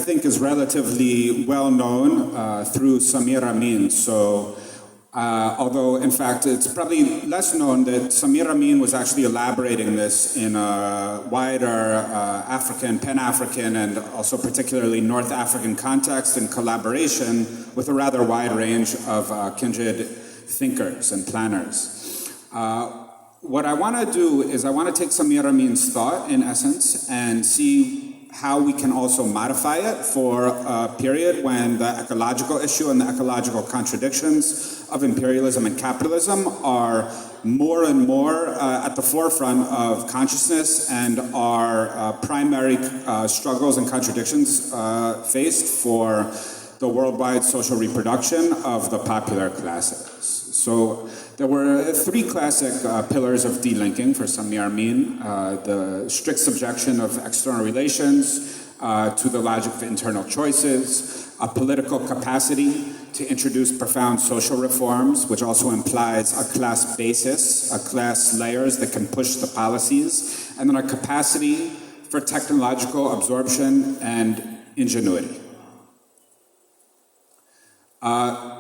think, is relatively well known through Samir Amin. So, although in fact it's probably less known that Samir Amin was actually elaborating this in a wider African, Pan-African, and also particularly North African context in collaboration with a rather wide range of kindred thinkers and planners. What I want to do is I want to take Samir Amin's thought, in essence, and see how we can also modify it for a period when the ecological issue and the ecological contradictions of imperialism and capitalism are more and more at the forefront of consciousness and are primary struggles and contradictions faced for the worldwide social reproduction of the popular classes. So there were three classic pillars of delinking for Samir Amin: the strict subjection of external relations to the logic of internal choices, a political capacity to introduce profound social reforms, which also implies a class basis, a class layers that can push the policies, and then a capacity for technological absorption and ingenuity.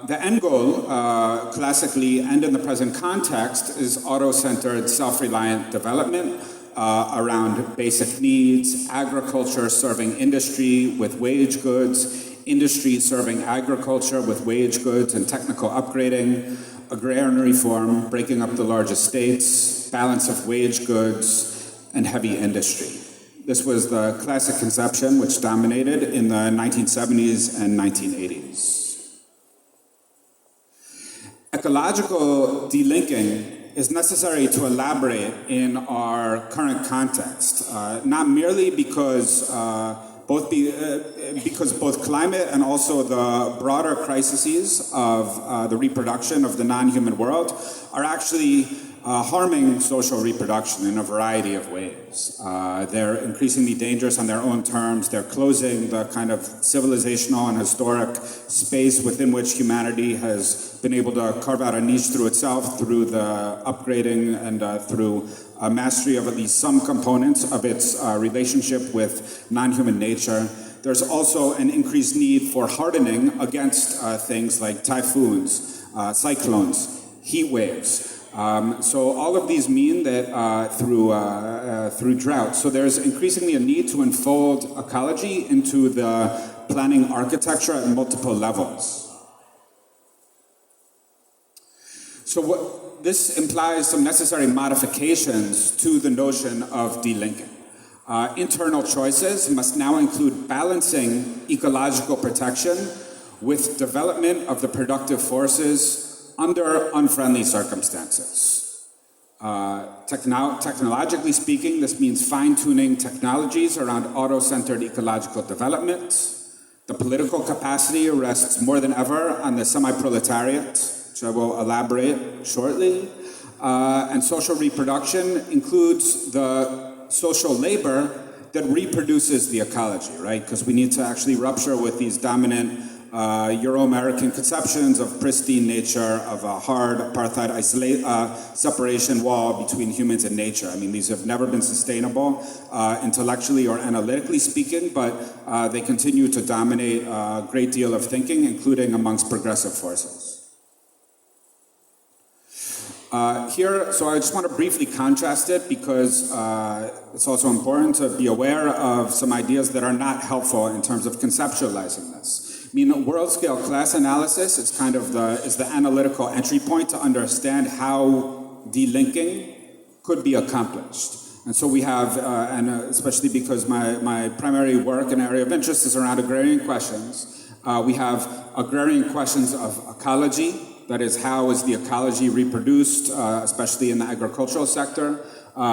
The end goal, classically and in the present context, is auto-centered, self-reliant development around basic needs, agriculture serving industry with wage goods, industry serving agriculture with wage goods and technical upgrading, agrarian reform, breaking up the large estates, balance of wage goods, and heavy industry. This was the classic conception which dominated in the 1970s and 1980s. Ecological delinking is necessary to elaborate in our current context, not merely because both climate and also the broader crises of the reproduction of the non-human world are actually harming social reproduction in a variety of ways. They're increasingly dangerous on their own terms. They're closing the kind of civilizational and historic space within which humanity has been able to carve out a niche through itself, through the upgrading and through mastery of at least some components of its relationship with non-human nature. There's also an increased need for hardening against things like typhoons, cyclones, heat waves. So all of these mean that through drought. So there's increasingly a need to unfold ecology into the planning architecture at multiple levels. So this implies some necessary modifications to the notion of delinking. Internal choices must now include balancing ecological protection with development of the productive forces under unfriendly circumstances. Technologically speaking, this means fine-tuning technologies around auto-centered ecological development. The political capacity rests more than ever on the semi-proletariat, which I will elaborate shortly. And social reproduction includes the social labor that reproduces the ecology, right? Because we need to actually rupture with these dominant Euro-American conceptions of pristine nature, of a hard apartheid separation wall between humans and nature. I mean, these have never been sustainable intellectually or analytically speaking, but they continue to dominate a great deal of thinking, including amongst progressive forces. So I just want to briefly contrast it because it's also important to be aware of some ideas that are not helpful in terms of conceptualizing this. I mean, world-scale class analysis is kind of the analytical entry point to understand how delinking could be accomplished. And so we have, especially because my primary work and area of interest is around agrarian questions, we have agrarian questions of ecology. That is, how is the ecology reproduced, especially in the agricultural sector?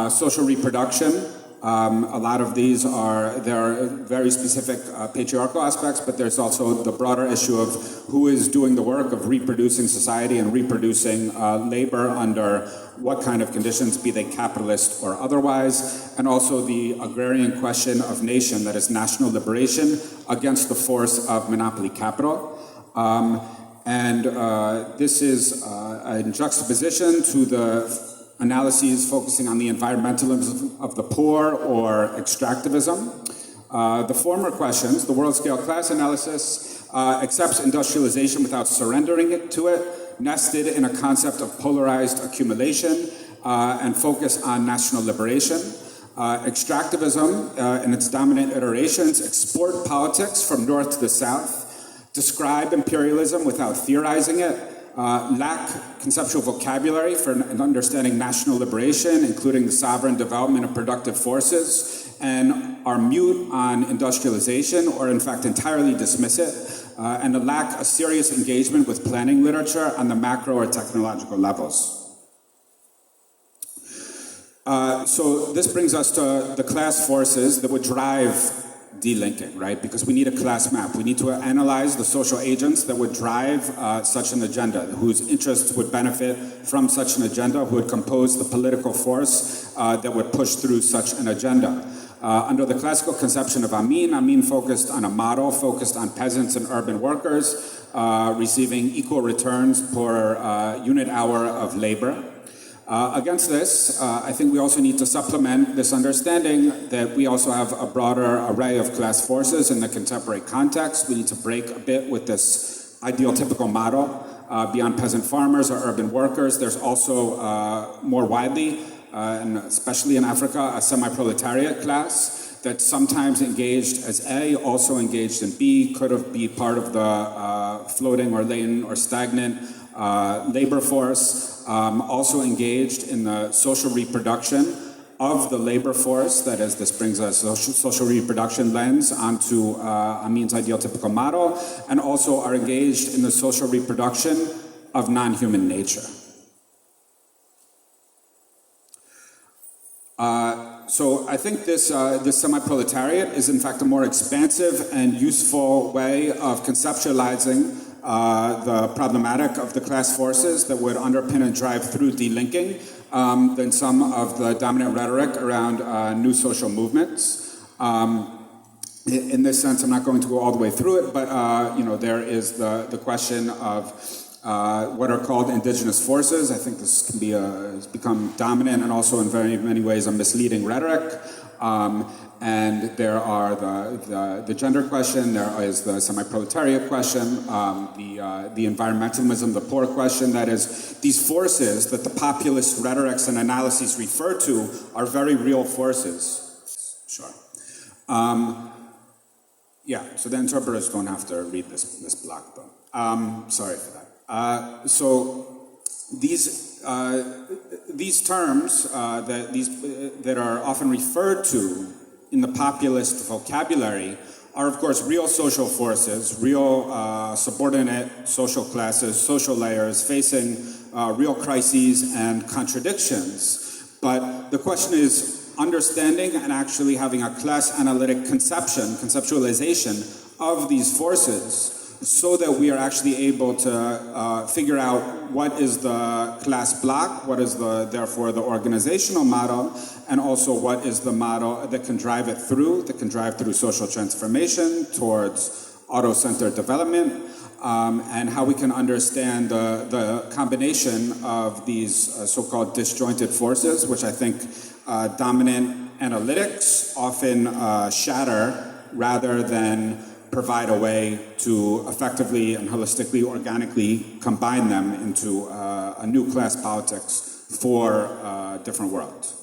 Social reproduction. A lot of these there are very specific patriarchal aspects, but there's also the broader issue of who is doing the work of reproducing society and reproducing labor under what kind of conditions, be they capitalist or otherwise, and also the agrarian question of nation, that is national liberation against the force of monopoly capital. This is in juxtaposition to the analyses focusing on the environmentalism of the poor or extractivism. The former questions, the world-scale class analysis, accepts industrialization without surrendering it to it, nested in a concept of polarized accumulation, and focus on national liberation. Extractivism, in its dominant iterations, export politics from north to the south, describe imperialism without theorizing it, lack conceptual vocabulary for understanding national liberation, including the sovereign development of productive forces, and are mute on industrialization, or in fact entirely dismiss it, and lack a serious engagement with planning literature on the macro or technological levels. So this brings us to the class forces that would drive delinking, right? Because we need a class map. We need to analyze the social agents that would drive such an agenda, whose interests would benefit from such an agenda, who would compose the political force that would push through such an agenda. Under the classical conception of Amin focused on a model focused on peasants and urban workers receiving equal returns per unit hour of labor. Against this, I think we also need to supplement this understanding that we also have a broader array of class forces in the contemporary context. We need to break a bit with this ideal typical model. Beyond peasant farmers or urban workers, there's also more widely, and especially in Africa, a semi-proletariat class that's sometimes engaged as A, also engaged in B, could be part of the floating or latent or stagnant labor force, also engaged in the social reproduction of the labor force. That is, this brings a social reproduction lens onto Amin's ideal typical model, and also are engaged in the social reproduction of non-human nature. So I think this semi-proletariat is in fact a more expansive and useful way of conceptualizing the problematic of the class forces that would underpin and drive through delinking than some of the dominant rhetoric around new social movements. In this sense, I'm not going to go all the way through it, but there is the question of what are called indigenous forces. I think this can be has become dominant and also in very many ways a misleading rhetoric. And there are the gender question, there is the semi-proletariat question, the environmentalism, the poor question. That is, these forces that the populist rhetorics and analyses refer to are very real forces. Sure. Yeah, so the interpreters don't have to read this block though. Sorry for that. So these terms that are often referred to in the populist vocabulary are, of course, real social forces, real subordinate social classes, social layers facing real crises and contradictions. But the question is understanding and actually having a class analytic conceptualization of these forces, so that we are actually able to figure out what is the class block, what is therefore the organizational model, and also what is the model that can drive it through, social transformation towards auto-centered development, and how we can understand the combination of these so-called disjointed forces, which I think dominant analytics often shatter rather than provide a way to effectively and holistically, organically combine them into a new class politics for different worlds.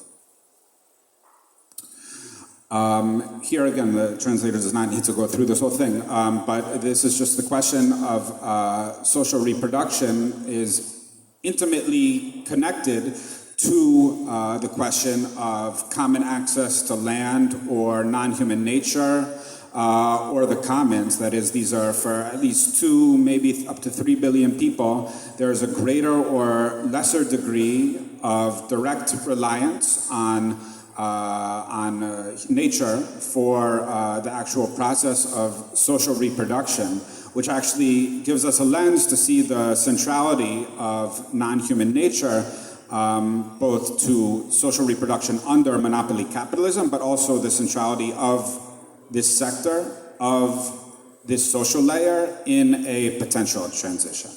Here again, the translator does not need to go through this whole thing, but this is just the question of social reproduction is intimately connected to the question of common access to land or non-human nature, or the commons. That is, these are for at least 2, maybe up to 3 billion people. There is a greater or lesser degree of direct reliance on nature for the actual process of social reproduction, which actually gives us a lens to see the centrality of non-human nature, both to social reproduction under monopoly capitalism, but also the centrality of this sector, of this social layer in a potential transition.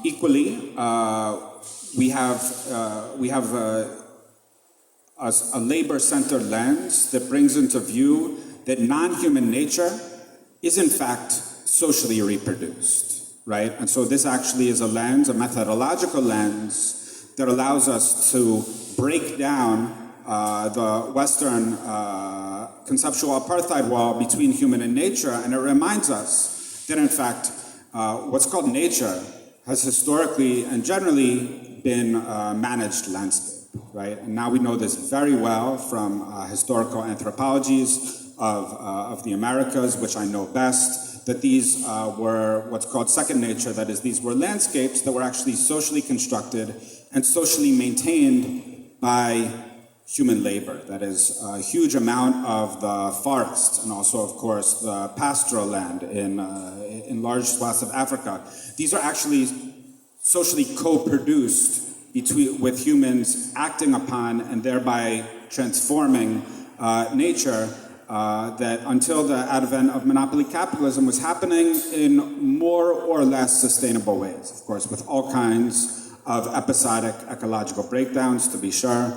Equally, we have a labor-centered lens that brings into view that non-human nature is in fact socially reproduced, right? And so this actually is a lens, a methodological lens, that allows us to break down the Western conceptual apartheid wall between human and nature, and it reminds us that in fact what's called nature has historically and generally been managed landscape. Right? And now we know this very well from historical anthropologies of the Americas, which I know best, that these were what's called second nature. That is, these were landscapes that were actually socially constructed and socially maintained by human labor. That is, a huge amount of the forest and also, of course, the pastoral land in large swaths of Africa. These are actually socially co-produced with humans acting upon and thereby transforming nature that until the advent of monopoly capitalism was happening in more or less sustainable ways, of course, with all kinds of episodic ecological breakdowns, to be sure.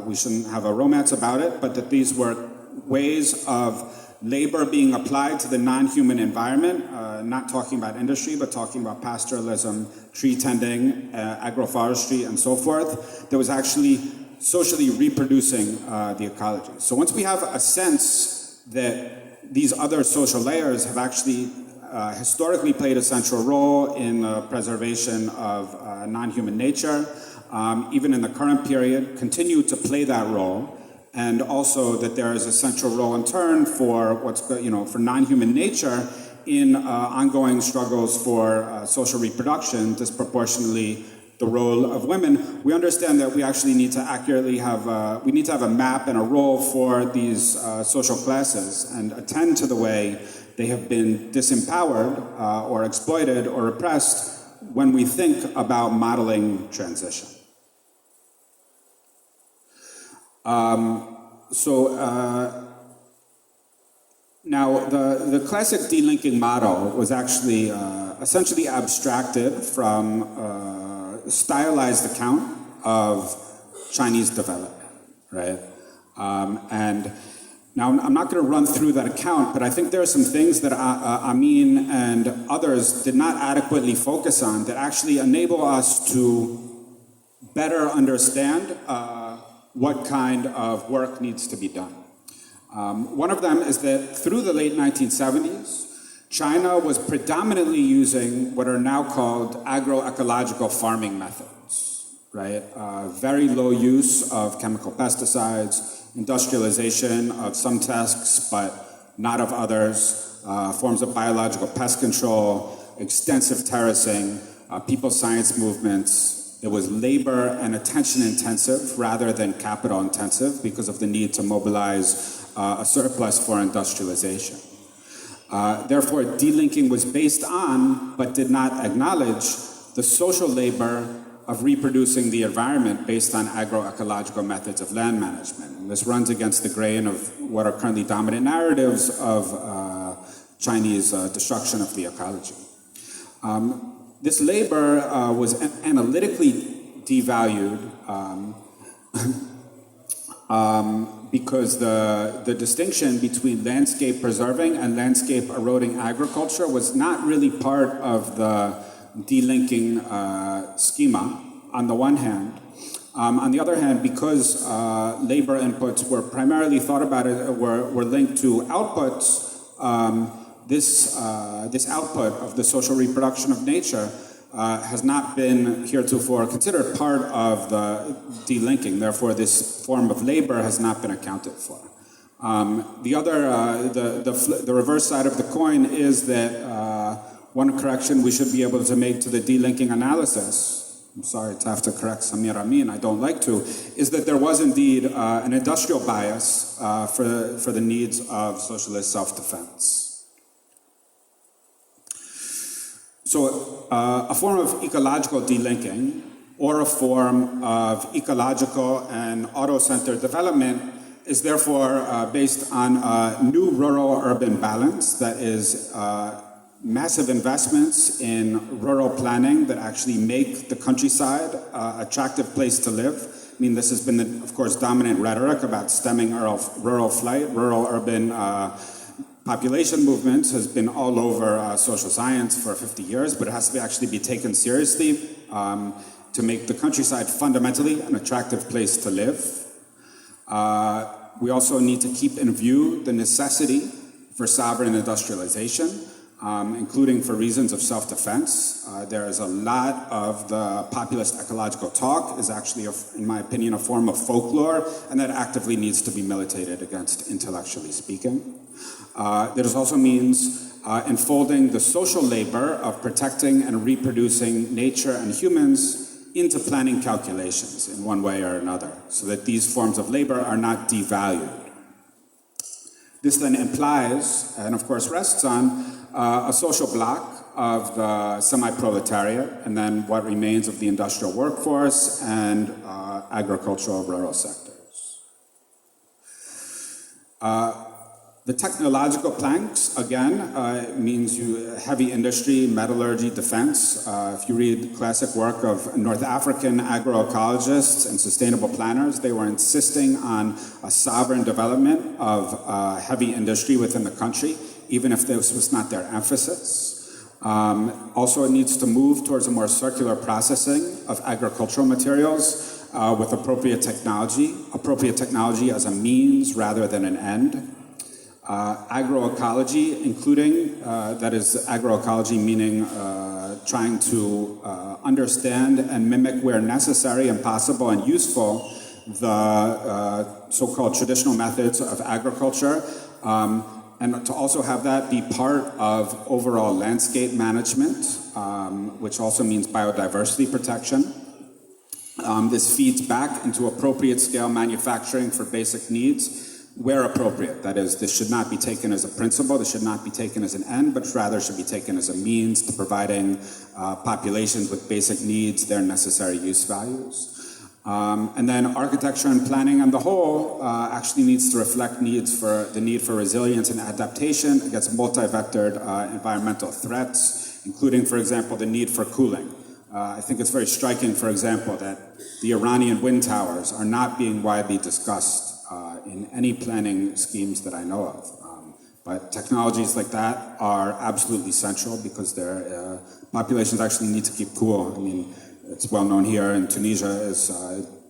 We shouldn't have a romance about it, but that these were ways of labor being applied to the non-human environment, not talking about industry, but talking about pastoralism, tree tending, agroforestry, and so forth, that was actually socially reproducing the ecology. So once we have a sense that these other social layers have actually historically played a central role in the preservation of non-human nature, even in the current period, continue to play that role, and also that there is a central role in turn for for non-human nature in ongoing struggles for social reproduction, disproportionately the role of women. We understand that we actually need to accurately have a map and a role for these social classes and attend to the way they have been disempowered or exploited or oppressed when we think about modeling transition. Now, the classic delinking model was actually essentially abstracted from a stylized account of Chinese development, right? And now, I'm not going to run through that account, but I think there are some things that Amin and others did not adequately focus on that actually enable us to better understand what kind of work needs to be done. One of them is that through the late 1970s, China was predominantly using what are now called agroecological farming methods, right? Very low use of chemical pesticides, industrialization of some tasks, but not of others, forms of biological pest control, extensive terracing, people science movements. It was labor and attention intensive rather than capital intensive because of the need to mobilize a surplus for industrialization. Therefore, delinking was based on, but did not acknowledge, the social labor of reproducing the environment based on agroecological methods of land management. And this runs against the grain of what are currently dominant narratives of Chinese destruction of the ecology. This labor was analytically devalued because the distinction between landscape preserving and landscape eroding agriculture was not really part of the delinking schema on the one hand. On the other hand, because labor inputs were primarily thought about were linked to outputs, this output of the social reproduction of nature has not been heretofore considered part of the delinking. Therefore, this form of labor has not been accounted for. The reverse side of the coin is that one correction we should be able to make to the delinking analysis, I'm sorry to have to correct Samir Amin, I don't like to, is that there was indeed an industrial bias for the needs of socialist self-defense. So a form of ecological delinking, or a form of ecological and auto-centered development, is therefore based on a new rural-urban balance that is massive investments in rural planning that actually make the countryside an attractive place to live, I mean, this has been, of course, dominant rhetoric about stemming rural flight, rural-urban population movements has been all over social science for 50 years, but it has to actually be taken seriously to make the countryside fundamentally an attractive place to live. We also need to keep in view the necessity for sovereign industrialization, including for reasons of self-defense. There is a lot of the populist ecological talk is actually, in my opinion, a form of folklore, and that actively needs to be militated against, intellectually speaking. This also means enfolding the social labor of protecting and reproducing nature and humans into planning calculations in one way or another, so that these forms of labor are not devalued. This then implies, and of course rests on, a social bloc of the semi-proletariat, and then what remains of the industrial workforce and agricultural rural sectors. The technological planks, again, means heavy industry, metallurgy, defense. If you read classic work of North African agroecologists and sustainable planners, they were insisting on a sovereign development of heavy industry within the country, even if this was not their emphasis. Also, it needs to move towards a more circular processing of agricultural materials with appropriate technology as a means rather than an end. Agroecology, including, that is agroecology meaning trying to understand and mimic where necessary and possible and useful the so-called traditional methods of agriculture, and to also have that be part of overall landscape management, which also means biodiversity protection. This feeds back into appropriate scale manufacturing for basic needs, where appropriate. That is, this should not be taken as a principle, this should not be taken as an end, but rather should be taken as a means to providing populations with basic needs their necessary use values. And then architecture and planning on the whole actually needs to reflect the need for resilience and adaptation against multi-vectored environmental threats, including, for example, the need for cooling. I think it's very striking, for example, that the Iranian wind towers are not being widely discussed in any planning schemes that I know of. But technologies like that are absolutely central because their populations actually need to keep cool. I mean, it's well known here in Tunisia is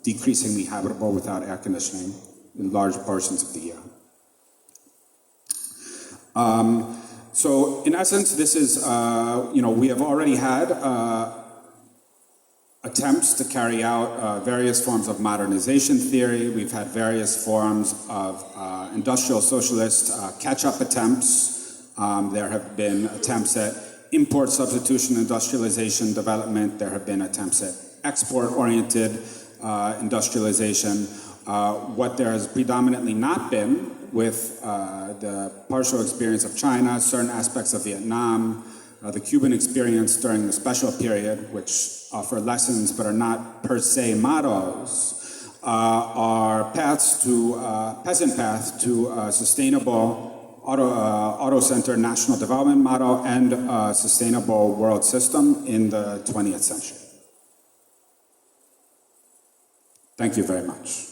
decreasingly habitable without air conditioning in large portions of the year. So in essence, this is, we have already had attempts to carry out various forms of modernization theory. We've had various forms of industrial socialist catch-up attempts. There have been attempts at import substitution industrialization development. There have been attempts at export-oriented industrialization. What there has predominantly not been with the partial experience of China, certain aspects of Vietnam, the Cuban experience during the special period, which offer lessons but are not per se models, are paths to, peasant paths to a sustainable auto-centered national development model and a sustainable world system in the 20th century. Thank you very much.